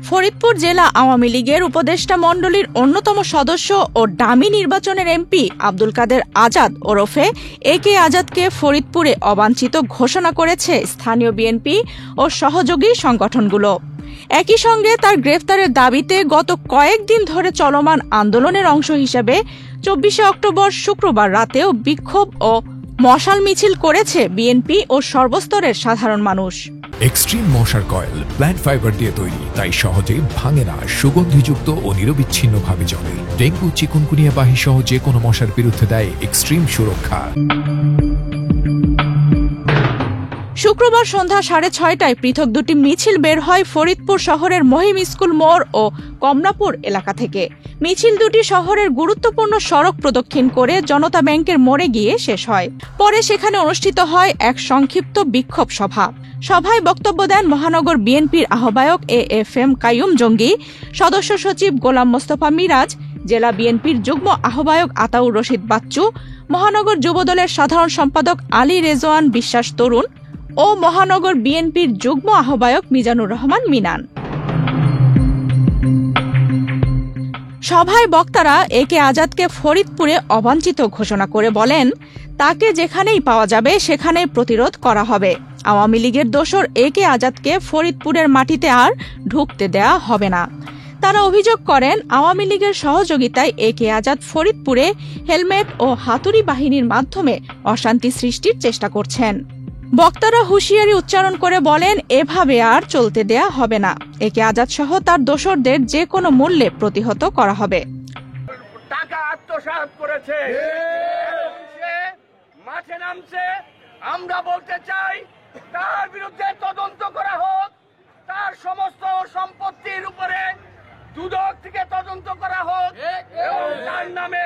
ফরিদপুর জেলা আওয়ামী লীগের উপদেষ্টা মণ্ডলীর অন্যতম সদস্য ও ডামি নির্বাচনের এমপি আব্দুল কাদের আজাদ ওরফে একে আজাদকে ফরিদপুরে অবাঞ্ছিত ঘোষণা করেছে স্থানীয় বিএনপি ও সহযোগী সংগঠনগুলো। একই সঙ্গে তার গ্রেফতারের দাবিতে গত কয়েকদিন ধরে চলমান আন্দোলনের অংশ হিসেবে ২৪শে অক্টোবর শুক্রবার রাতেও বিক্ষোভ ও মশাল মিছিল করেছে বিএনপি ও সর্বস্তরের সাধারণ মানুষ। এক্সট্রিম মশার কয়েল প্ল্যান্ট ফাইবার দিয়ে তৈরি, তাই সহজে ভাঙে না, সুগন্ধিযুক্ত ও নিরবিচ্ছিন্নভাবে জ্বলে। ডেঙ্গু, চিকুনগুনিয়া বাহি সহ যে কোনো মশার বিরুদ্ধে দেয় এক্সট্রিম সুরক্ষা। শুক্রবার সন্ধ্যা 6:30টায় পৃথক দুটি মিছিল বের হয় ফরিদপুর শহরের মহিম স্কুল মোড় ও কমলাপুর এলাকা থেকে। মিছিল দুটি শহরের গুরুত্বপূর্ণ সড়ক প্রদক্ষিণ করে জনতা ব্যাংকের মোড়ে গিয়ে শেষ হয়। পরে সেখানে অনুষ্ঠিত হয় এক সংক্ষিপ্ত বিক্ষোভ সভা। সভায় বক্তব্য দেন মহানগর বিএনপির আহ্বায়ক AFM কাইয়ুম জঙ্গি, সদস্য সচিব গোলাম মোস্তফা মিরাজ, জেলা বিএনপির যুগ্ম আহ্বায়ক আতাউর রশিদ বাচ্চু, মহানগর যুবদলের সাধারণ সম্পাদক আলী রেজওয়ান বিশ্বাস তরুণ ও মহানগর বিএনপির যুগ্ম আহ্বায়ক মিজানুর রহমান মিনান। সভায় বক্তারা একে আজাদকে ফরিদপুরে অবাঞ্ছিত ঘোষণা করে বলেন, তাকে যেখানেই পাওয়া যাবে সেখানেই প্রতিরোধ করা হবে। আওয়ামী লীগের দোসর একে আজাদকে ফরিদপুরের মাটিতে আর ঢুকতে দেয়া হবে না। তারা অভিযোগ করেন, আওয়ামী লীগের সহযোগিতায় একে আজাদ ফরিদপুরে হেলমেট ও হাতুড়ি বাহিনীর মাধ্যমে অশান্তি সৃষ্টির চেষ্টা করছেন। বক্তারা হুঁশিয়ারি উচ্চারণ করে বলেন, এভাবে আর চলতে দেয়া হবে না। একে আজাদ সহ তার দোসরদের যে কোনো মূল্যে প্রতিহত করা হবে। টাকা আত্মসাৎ করেছে, মাঠে নামছে। আমরা বলতে চাই, তার বিরুদ্ধে তদন্ত করা হোক, তার সমস্ত সম্পত্তির উপরে দুদক থেকে তদন্ত করা হোক এবং তার নামে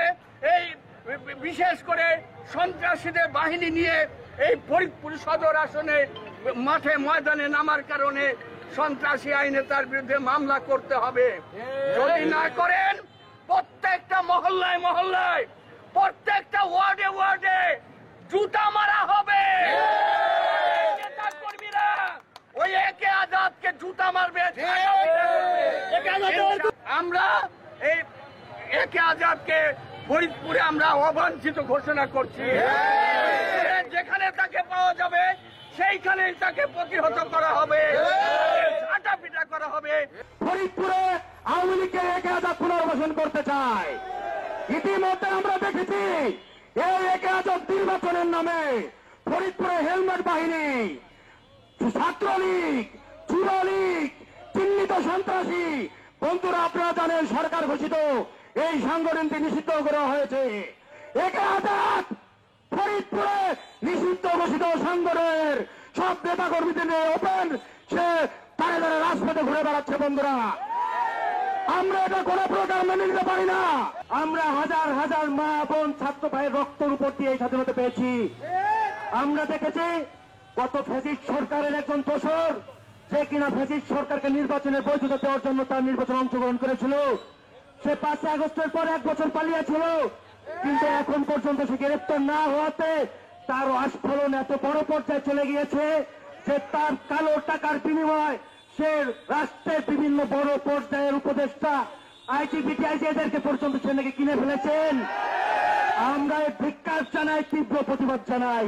এই বিশেষ করে সন্ত্রাসীদের বাহিনী নিয়ে এই ফরিদপুর সদর আসনে মাঠে ময়দানে নামার কারণে সন্ত্রাসী আইনে তার বিরুদ্ধে মামলা করতে হবে। যদি না করেন, প্রত্যেকটা মহল্লায় মহল্লায়, প্রত্যেকটা ওয়ার্ডে ওয়ার্ডে জুতা মারা হবে। নেতাকর্মীরা ওই একে আজাদকে জুতা মারবে। আমরা এই একে আজাদকে ফরিদপুরে আমরা অবাঞ্ছিত ঘোষণা করছি। যেখানে তাকে পাওয়া যাবে সেইখানেই তাকে প্রতিহত করা হবে, আটাপিটা করা হবে। ফরিদপুরে আওয়ামী লীগকে একে আজাদ পুনর্বাসন করতে চায়। ইতিমধ্যে আমরা দেখেছি এই একে আজাদ নির্বাচনের নামে ফরিদপুরে হেলমেট বাহিনী, ছাত্রলীগ, যুবলীগ, চিহ্নিত সন্ত্রাসী, বন্ধুরা আপনারা জানেন সরকার ঘোষিত এই সংগঠনটি নিষিদ্ধ করা হয়েছে। একে আজাদ ফরিদপুরে নিষিদ্ধ ঘোষিত সংগঠনের সব নেতা কর্মীদের নিয়ে ওপেন সে তারা তারা রাজপথে ঘুরে বেড়াচ্ছে। বন্ধুরা, আমরা এটা কোনো প্রকার মেনে নিতে পারি না। আমরা হাজার হাজার মা বোন ছাত্র ভাইয়ের রক্তের উপর দিয়ে এই স্বাধীনতা পেয়েছি। আমরা দেখেছি গত ফ্যাসিস্ট সরকারের একজন দোসর, যে কিনা ফ্যাসিস্ট সরকারকে নির্বাচনের বৈধতা দেওয়ার জন্য তার নির্বাচনে অংশগ্রহণ করেছিল, সে 5 আগস্টের পর 1 বছর পালিয়েছিল, কিন্তু এখন পর্যন্ত সে গ্রেফতার না হওয়াতে তার আস্ফলন এত বড় পর্যায়ে চলে গিয়েছে যে তার কালো টাকার বিনিময় সে রাষ্ট্রের বিভিন্ন বড় পর্যায়ের উপদেষ্টা ITBTIC এদেরকে পর্যন্ত সে নাকি কিনে ফেলেছেন। আমরা এই ধিক্কার জানাই, তীব্র প্রতিবাদ জানাই।